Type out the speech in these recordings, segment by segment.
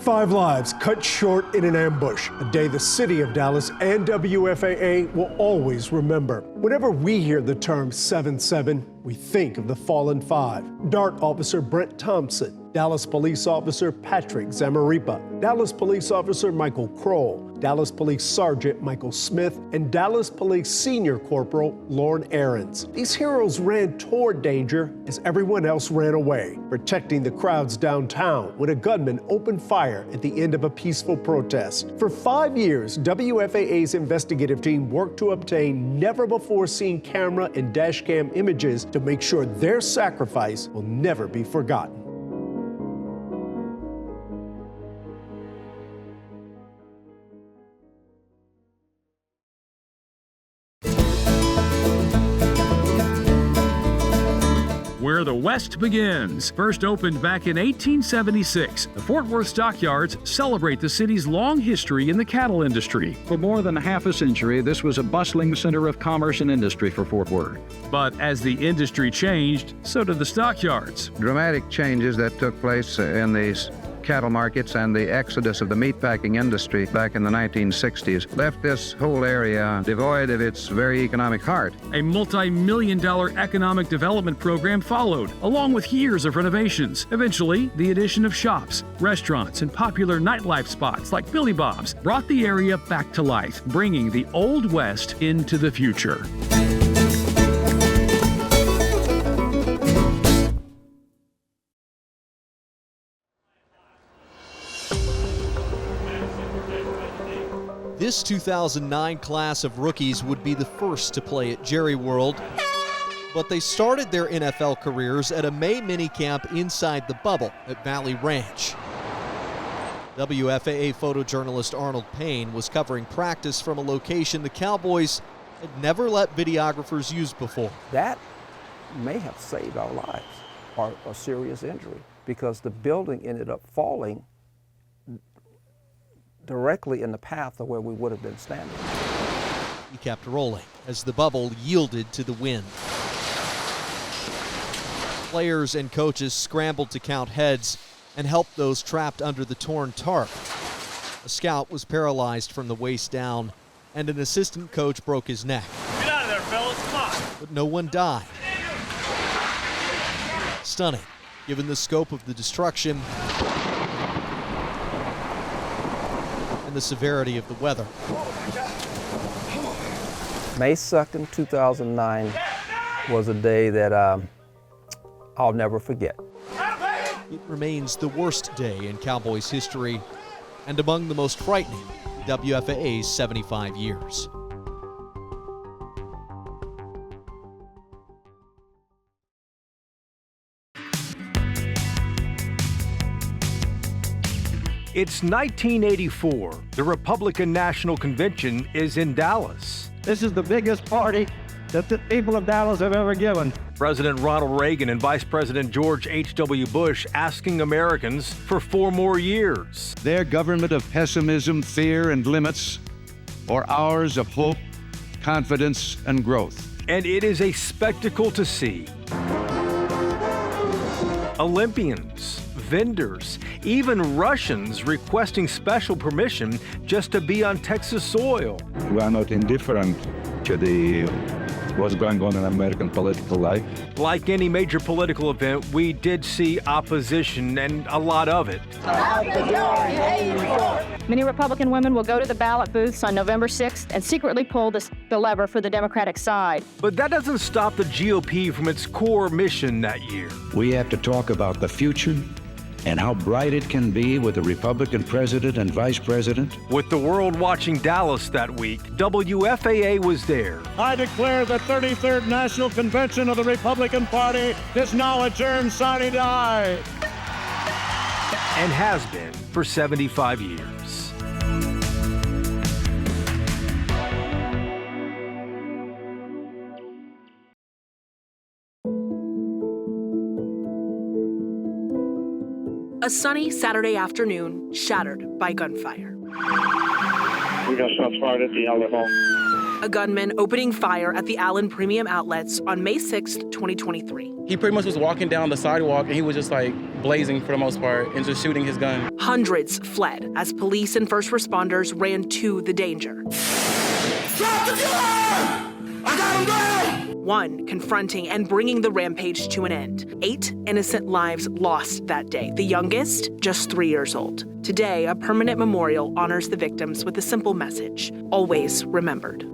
5 lives cut short in an ambush, a day the city of Dallas and WFAA will always remember. Whenever we hear the term 7-7, we think of the fallen 5. DART officer Brent Thompson, Dallas police officer Patrick Zamaripa, Dallas police officer Michael Kroll, Dallas Police Sergeant Michael Smith, and Dallas Police Senior Corporal Lauren Ahrens. These heroes ran toward danger as everyone else ran away, protecting the crowds downtown when a gunman opened fire at the end of a peaceful protest. For 5 years, WFAA's investigative team worked to obtain never-before-seen camera and dashcam images to make sure their sacrifice will never be forgotten. Where the West begins. First opened back in 1876, the Fort Worth Stockyards celebrate the city's long history in the cattle industry. For more than half a century, this was a bustling center of commerce and industry for Fort Worth. But as the industry changed, so did the stockyards. Dramatic changes that took place in these cattle markets and the exodus of the meatpacking industry back in the 1960s left this whole area devoid of its very economic heart. A multi-million-dollar economic development program followed, along with years of renovations. Eventually, the addition of shops, restaurants, and popular nightlife spots like Billy Bob's brought the area back to life, bringing the Old West into the future. This 2009 class of rookies would be the first to play at Jerry World, but they started their NFL careers at a May minicamp inside the bubble at Valley Ranch. WFAA photojournalist Arnold Payne was covering practice from a location the Cowboys had never let videographers use before. That may have saved our lives or a serious injury because the building ended up falling directly in the path of where we would have been standing. He kept rolling as the bubble yielded to the wind. Players and coaches scrambled to count heads and help those trapped under the torn tarp. A scout was paralyzed from the waist down, and an assistant coach broke his neck. Get out of there, fellas, come on! But no one died. Stunning, given the scope of the destruction and the severity of the weather. May 2nd, 2009 was a day that I'll never forget. It remains the worst day in Cowboys history and among the most frightening in WFAA's 75 years. It's 1984. The Republican National Convention is in Dallas. This is the biggest party that the people of Dallas have ever given. President Ronald Reagan and Vice President George H.W. Bush asking Americans for 4 more years. Their government of pessimism, fear, and limits, or ours of hope, confidence, and growth. And it is a spectacle to see. Olympians, vendors, even Russians requesting special permission just to be on Texas soil. We are not indifferent to what's going on in American political life. Like any major political event, we did see opposition and a lot of it. Many Republican women will go to the ballot booths on November 6th and secretly pull the lever for the Democratic side. But that doesn't stop the GOP from its core mission that year. We have to talk about the future and how bright it can be with a Republican president and vice president. With the world watching Dallas that week, WFAA was there. I declare the 33rd National Convention of the Republican Party is now adjourned, sine die. And has been for 75 years. A sunny Saturday afternoon shattered by gunfire. We got shots fired at the alley hall. A gunman opening fire at the Allen Premium Outlets on May 6th, 2023. He pretty much was walking down the sidewalk and he was just like blazing for the most part and just shooting his gun. Hundreds fled as police and first responders ran to the danger. Stop the killer! I got him down! One confronting and bringing the rampage to an end. 8 innocent lives lost that day, the youngest just 3 years old. Today, a permanent memorial honors the victims with a simple message: always remembered.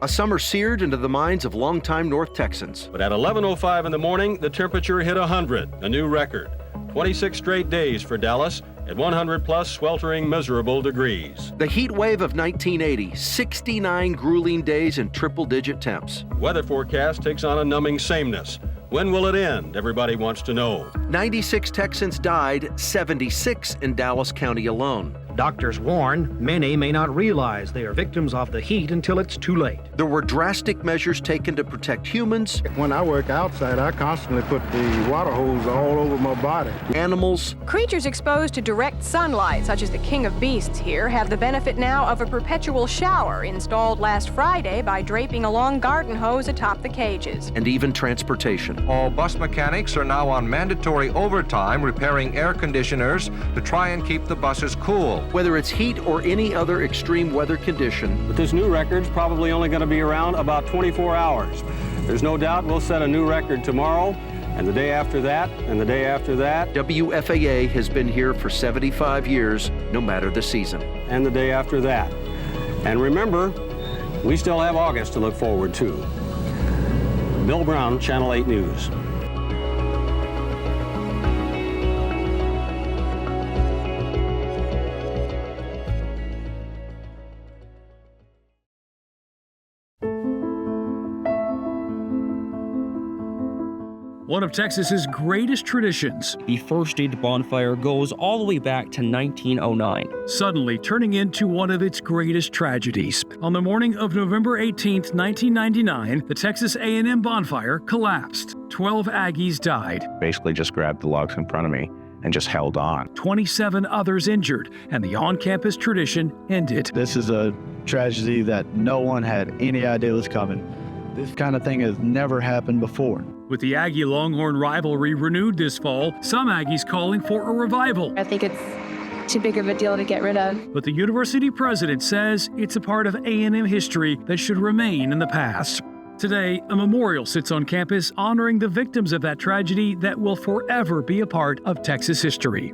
A summer seared into the minds of longtime North Texans. But at 11:05 in the morning, the temperature hit 100, a new record. 26 straight days for Dallas at 100-plus sweltering, miserable degrees. The heat wave of 1980, 69 grueling days and triple-digit temps. Weather forecast takes on a numbing sameness. When will it end? Everybody wants to know. 96 Texans died, 76 in Dallas County alone. Doctors warn many may not realize they are victims of the heat until it's too late. There were drastic measures taken to protect humans. When I work outside, I constantly put the water hose all over my body. Animals. Creatures exposed to direct sunlight, such as the king of beasts here, have the benefit now of a perpetual shower installed last Friday by draping a long garden hose atop the cages. And even transportation. All bus mechanics are now on mandatory overtime repairing air conditioners to try and keep the buses cool. Whether it's heat or any other extreme weather condition. But this new record's probably only going to be around about 24 hours. There's no doubt we'll set a new record tomorrow, and the day after that, and the day after that. WFAA has been here for 75 years, no matter the season. And the day after that. And remember, we still have August to look forward to. Bill Brown, Channel 8 News. One of Texas's greatest traditions. The first Aggie Bonfire goes all the way back to 1909. Suddenly turning into one of its greatest tragedies. On the morning of November 18, 1999, the Texas A&M Bonfire collapsed. 12 Aggies died. Basically just grabbed the logs in front of me and just held on. 27 others injured, and the on-campus tradition ended. This is a tragedy that no one had any idea was coming. This kind of thing has never happened before. With the Aggie-Longhorn rivalry renewed this fall, some Aggies calling for a revival. I think it's too big of a deal to get rid of. But the university president says it's a part of A&M history that should remain in the past. Today, a memorial sits on campus honoring the victims of that tragedy that will forever be a part of Texas history.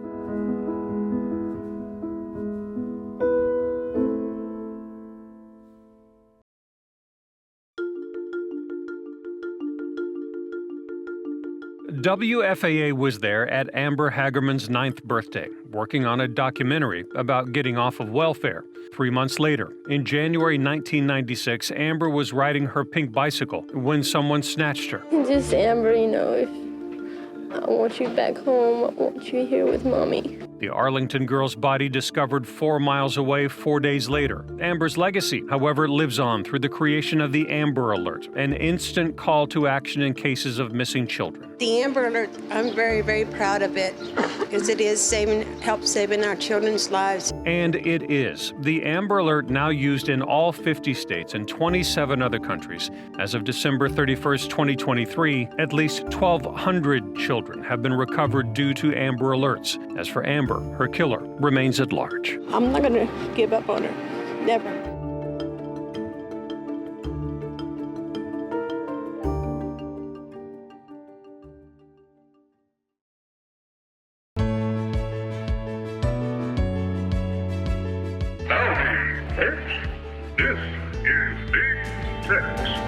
WFAA was there at Amber Hagerman's 9th birthday, working on a documentary about getting off of welfare. 3 months later, in January 1996, Amber was riding her pink bicycle when someone snatched her. Just Amber, if I want you back home, I want you here with Mommy. The Arlington girl's body discovered 4 miles away 4 days later. Amber's legacy, however, lives on through the creation of the Amber Alert, an instant call to action in cases of missing children. The Amber Alert, I'm very, very proud of it because it is help saving our children's lives. And it is. The Amber Alert now used in all 50 states and 27 other countries. As of December 31st, 2023, at least 1,200 children have been recovered due to Amber Alerts. As for Amber, her killer remains at large. I'm not going to give up on her. Never.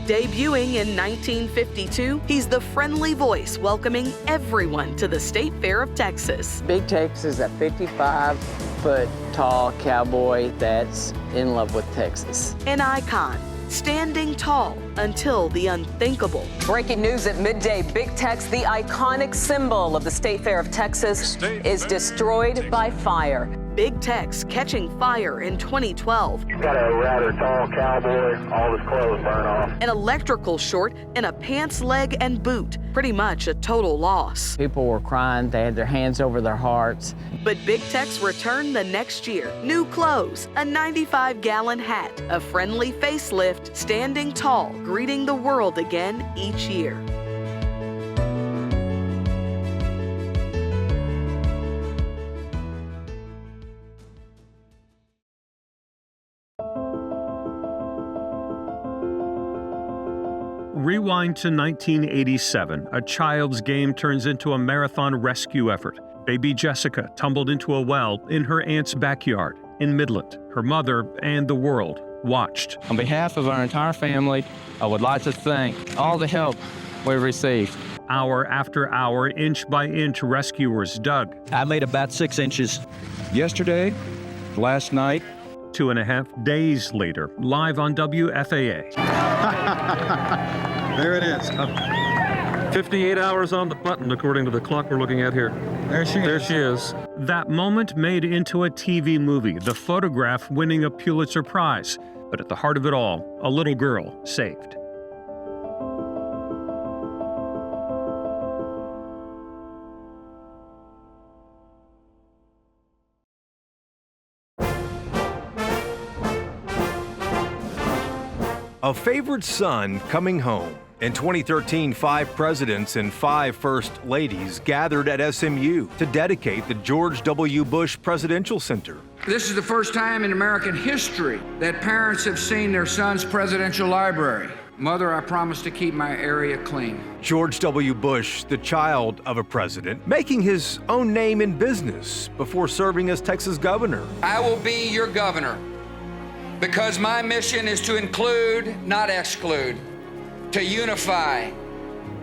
Debuting in 1952, he's the friendly voice welcoming everyone to the State Fair of Texas. Big Tex is a 55-foot tall cowboy that's in love with Texas. An icon, standing tall until the unthinkable. Breaking news at midday, Big Tex, the iconic symbol of the State Fair of Texas, is destroyed by fire. Big Tex catching fire in 2012. got a rather tall cowboy, all his clothes burn off. An electrical short in a pants leg and boot. Pretty much a total loss. People were crying. They had their hands over their hearts. But Big Tex returned the next year. New clothes, a 95-gallon hat, a friendly facelift, standing tall, greeting the world again each year. Rewind to 1987. A child's game turns into a marathon rescue effort. Baby Jessica tumbled into a well in her aunt's backyard in Midland. Her mother and the world watched. On behalf of our entire family, I would like to thank all the help we've received. Hour after hour, inch by inch, rescuers dug. I made about 6 inches. Yesterday, last night. 2.5 days later, live on WFAA. There it is. 58 hours on the button, according to the clock we're looking at here. There she is. That moment made into a TV movie, the photograph winning a Pulitzer Prize. But at the heart of it all, a little girl saved. A favorite son coming home. In 2013, 5 presidents and 5 first ladies gathered at SMU to dedicate the George W. Bush Presidential Center. This is the first time in American history that parents have seen their son's presidential library. Mother, I promise to keep my area clean. George W. Bush, the child of a president, making his own name in business before serving as Texas governor. I will be your governor because my mission is to include, not exclude, to unify,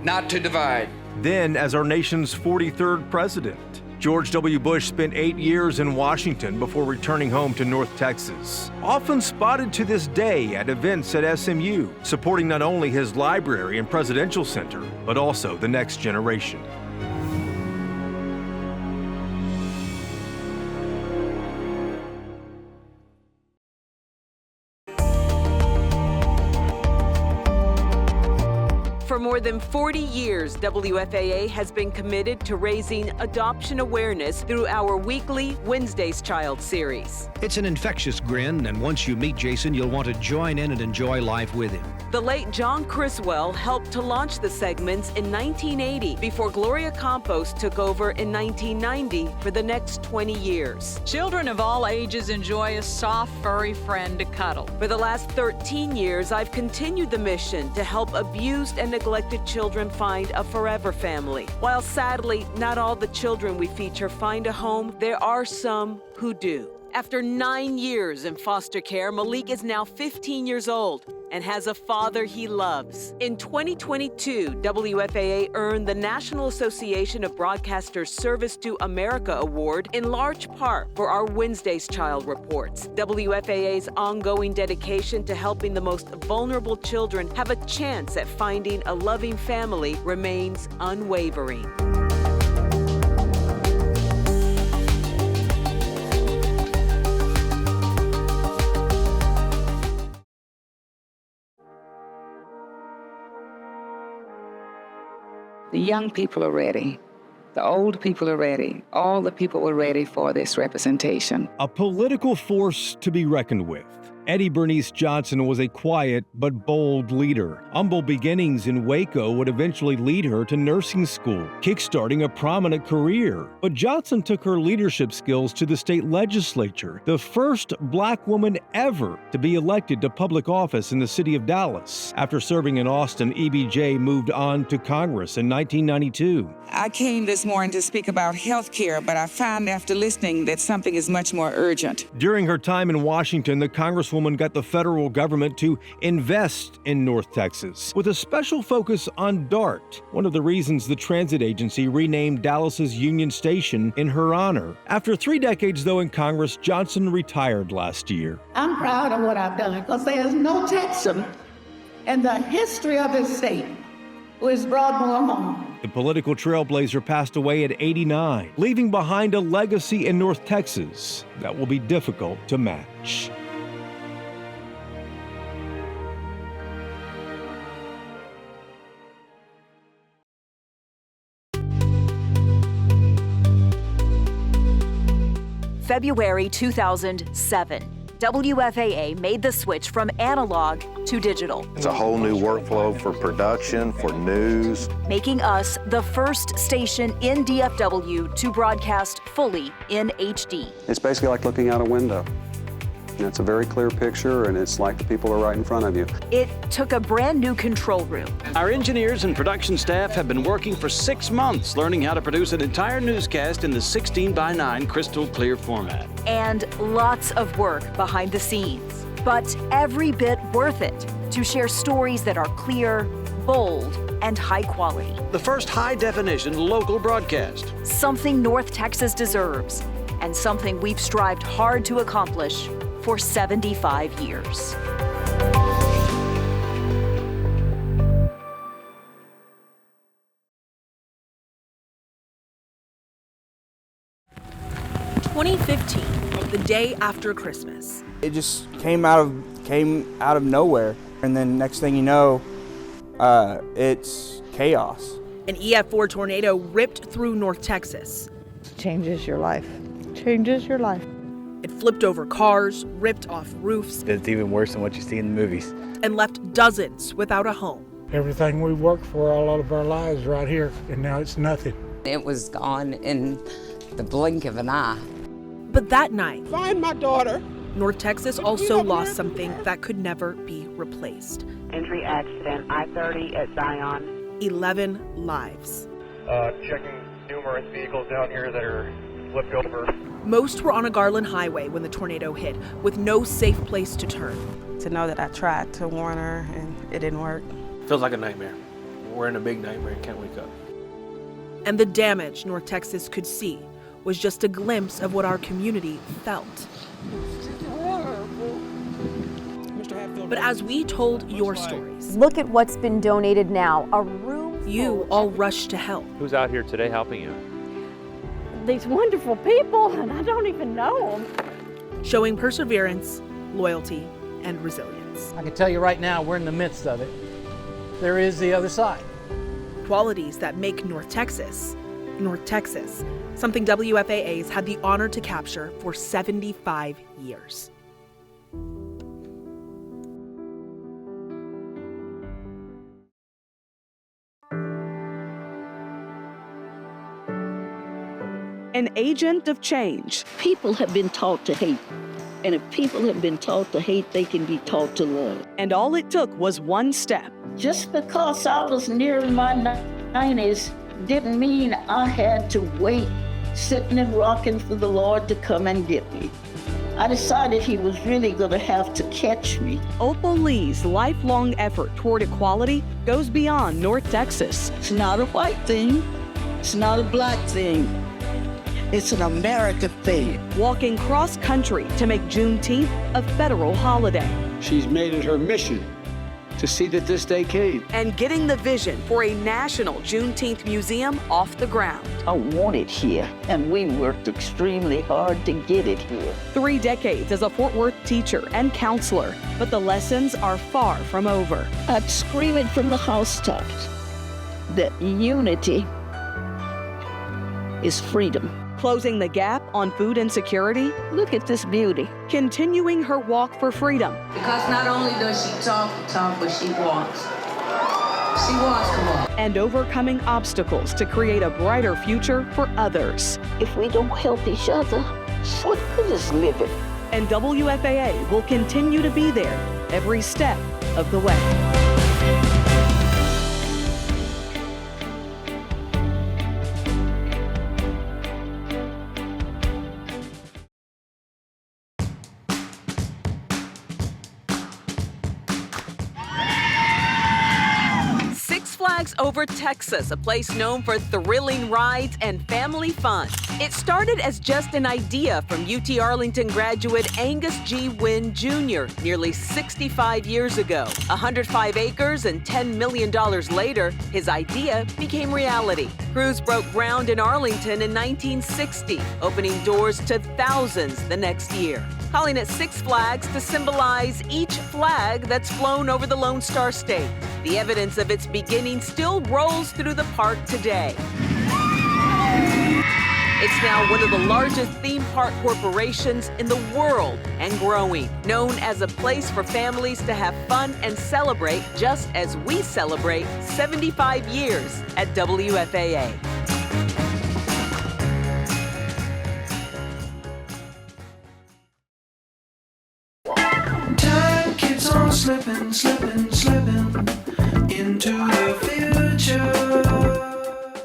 not to divide. Then, as our nation's 43rd president, George W. Bush spent 8 years in Washington before returning home to North Texas. Often spotted to this day at events at SMU, supporting not only his library and presidential center, but also the next generation. For more than 40 years, WFAA has been committed to raising adoption awareness through our weekly Wednesday's Child series. It's an infectious grin, and once you meet Jason, you'll want to join in and enjoy life with him. The late John Criswell helped to launch the segments in 1980 before Gloria Campos took over in 1990 for the next 20 years. Children of all ages enjoy a soft, furry friend to cuddle. For the last 13 years, I've continued the mission to help abused and neglected children find a forever family. While sadly, not all the children we feature find a home, there are some who do. After 9 years in foster care, Malik is now 15 years old and has a father he loves. In 2022, WFAA earned the National Association of Broadcasters Service to America Award in large part for our Wednesday's Child reports. WFAA's ongoing dedication to helping the most vulnerable children have a chance at finding a loving family remains unwavering. The young people are ready. The old people are ready. All the people are ready for this representation. A political force to be reckoned with. Bernice Johnson was a quiet but bold leader. Humble beginnings in Waco would eventually lead her to nursing school, kickstarting a prominent career. But Johnson took her leadership skills to the state legislature, the first black woman ever to be elected to public office in the city of Dallas. After serving in Austin, EBJ moved on to Congress in 1992. I came this morning to speak about health care, but I found after listening that something is much more urgent. During her time in Washington, the Congresswoman got the federal government to invest in North Texas, with a special focus on DART, one of the reasons the transit agency renamed Dallas's Union Station in her honor. After 3 decades, though, in Congress, Johnson retired last year. I'm proud of what I've done because there's no Texan in the history of this state who has brought more home. The political trailblazer passed away at 89, leaving behind a legacy in North Texas that will be difficult to match. February 2007. WFAA made the switch from analog to digital. It's a whole new workflow for production, for news. Making us the first station in DFW to broadcast fully in HD. It's basically like looking out a window. It's a very clear picture, and it's like the people are right in front of you. It took a brand new control room. Our engineers and production staff have been working for 6 months learning how to produce an entire newscast in the 16:9 crystal clear format. And lots of work behind the scenes, but every bit worth it to share stories that are clear, bold, and high quality. The first high-definition local broadcast. Something North Texas deserves, and something we've strived hard to accomplish for 75 years. The day after Christmas. It just came out of nowhere, and then next thing you know, it's chaos. An EF4 tornado ripped through North Texas. Changes your life. Changes your life. It flipped over cars, ripped off roofs. It's even worse than what you see in the movies. And left dozens without a home. Everything we worked for all of our lives right here, and now it's nothing. It was gone in the blink of an eye. But that night, find my daughter. North Texas also lost something that could never be replaced. Entry accident, I-30 at Zion. 11 lives. Checking numerous vehicles down here that are flipped over. Most were on a Garland highway when the tornado hit, with no safe place to turn. To know that I tried to warn her and it didn't work. Feels like a nightmare. We're in a big nightmare and can't wake up. And the damage North Texas could see was just a glimpse of what our community felt. But as we told your stories, look at what's been donated now. A room. You all rushed to help. Who's out here today helping you? These wonderful people, and I don't even know them. Showing perseverance, loyalty, and resilience. I can tell you right now, we're in the midst of it. There is the other side. Qualities that make North Texas, something WFAA's had the honor to capture for 75 years. An agent of change. People have been taught to hate. And if people have been taught to hate, they can be taught to love. And all it took was one step. Just because I was near my 90s didn't mean I had to wait, sitting and rocking for the Lord to come and get me. I decided he was really going to have to catch me. Opal Lee's lifelong effort toward equality goes beyond North Texas. It's not a white thing. It's not a black thing. It's an American thing. Walking cross-country to make Juneteenth a federal holiday. She's made it her mission to see that this day came. And getting the vision for a national Juneteenth museum off the ground. I want it here, and we worked extremely hard to get it here. 3 decades as a Fort Worth teacher and counselor, but the lessons are far from over. I'd scream it from the housetops that unity is freedom. Closing the gap on food insecurity. Look at this beauty. Continuing her walk for freedom. Because not only does she talk the talk, but she walks. She walks the walk. And overcoming obstacles to create a brighter future for others. If we don't help each other, what good is living? And WFAA will continue to be there every step of the way. Over Texas, a place known for thrilling rides and family fun. It started as just an idea from UT Arlington graduate Angus G. Wynn Jr. nearly 65 years ago. 105 acres and $10 million later, his idea became reality. Crews broke ground in Arlington in 1960, opening doors to thousands the next year. Calling it Six Flags to symbolize each flag that's flown over the Lone Star State. The evidence of its beginning still rolls through the park today. It's now one of the largest theme park corporations in the world and growing, known as a place for families to have fun and celebrate, just as we celebrate 75 years at WFAA. Time keeps on slipping, slipping, slipping into the future.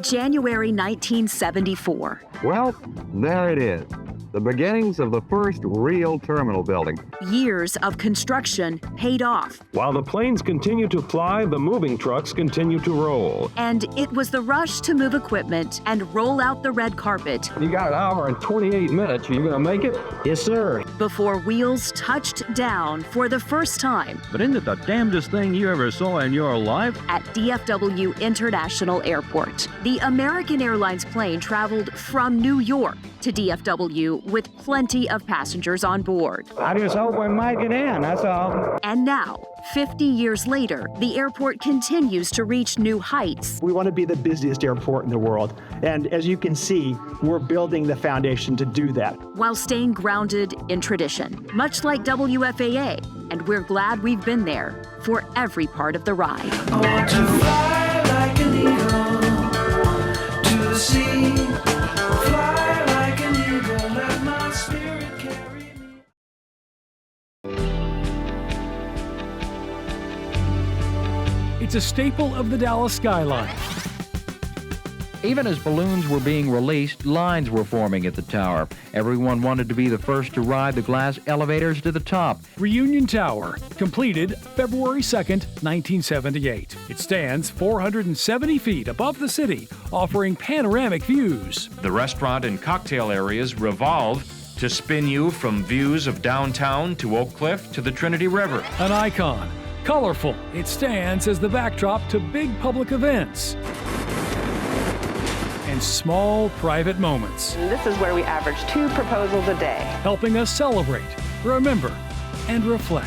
January 1974. Well, there it is. The beginnings of the first real terminal building. Years of construction paid off. While the planes continue to fly, the moving trucks continue to roll. And it was the rush to move equipment and roll out the red carpet. You got an hour and 28 minutes. Are you going to make it? Yes, sir. Before wheels touched down for the first time. But isn't it the damnedest thing you ever saw in your life? At DFW International Airport. The American Airlines plane traveled from New York to DFW with plenty of passengers on board. I just hope we make it in, that's all. And now, 50 years later, the airport continues to reach new heights. We want to be the busiest airport in the world. And as you can see, we're building the foundation to do that. While staying grounded in tradition, much like WFAA. And we're glad we've been there for every part of the ride. I want to fly like an eagle to the sea. Fly like an eagle, let my spirit carry me. It's a staple of the Dallas skyline. Even as balloons were being released, lines were forming at the tower. Everyone wanted to be the first to ride the glass elevators to the top. Reunion Tower, completed February 2nd, 1978. It stands 470 feet above the city, offering panoramic views. The restaurant and cocktail areas revolve to spin you from views of downtown to Oak Cliff to the Trinity River. An icon, colorful, it stands as the backdrop to big public events and small private moments. This is where we average 2 proposals a day. Helping us celebrate, remember, and reflect.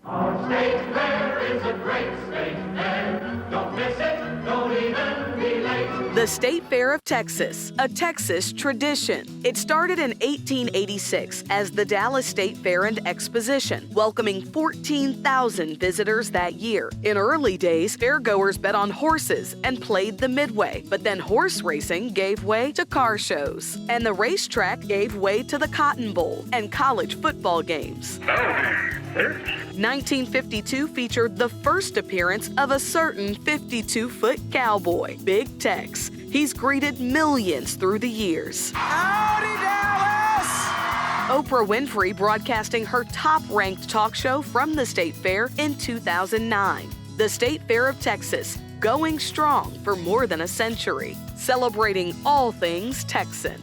Our state fair is a great state fair. Don't miss it, don't even be late. The State Fair of Texas, a Texas tradition. It started in 1886 as the Dallas State Fair and Exposition, welcoming 14,000 visitors that year. In early days, fairgoers bet on horses and played the midway, but then horse racing gave way to car shows, and the racetrack gave way to the Cotton Bowl and college football games. 1952 featured the first appearance of a certain 52-foot cowboy, Big Tex. He's greeted millions through the years. Howdy, Dallas! Oprah Winfrey broadcasting her top-ranked talk show from the State Fair in 2009. The State Fair of Texas, going strong for more than a century, celebrating all things Texan.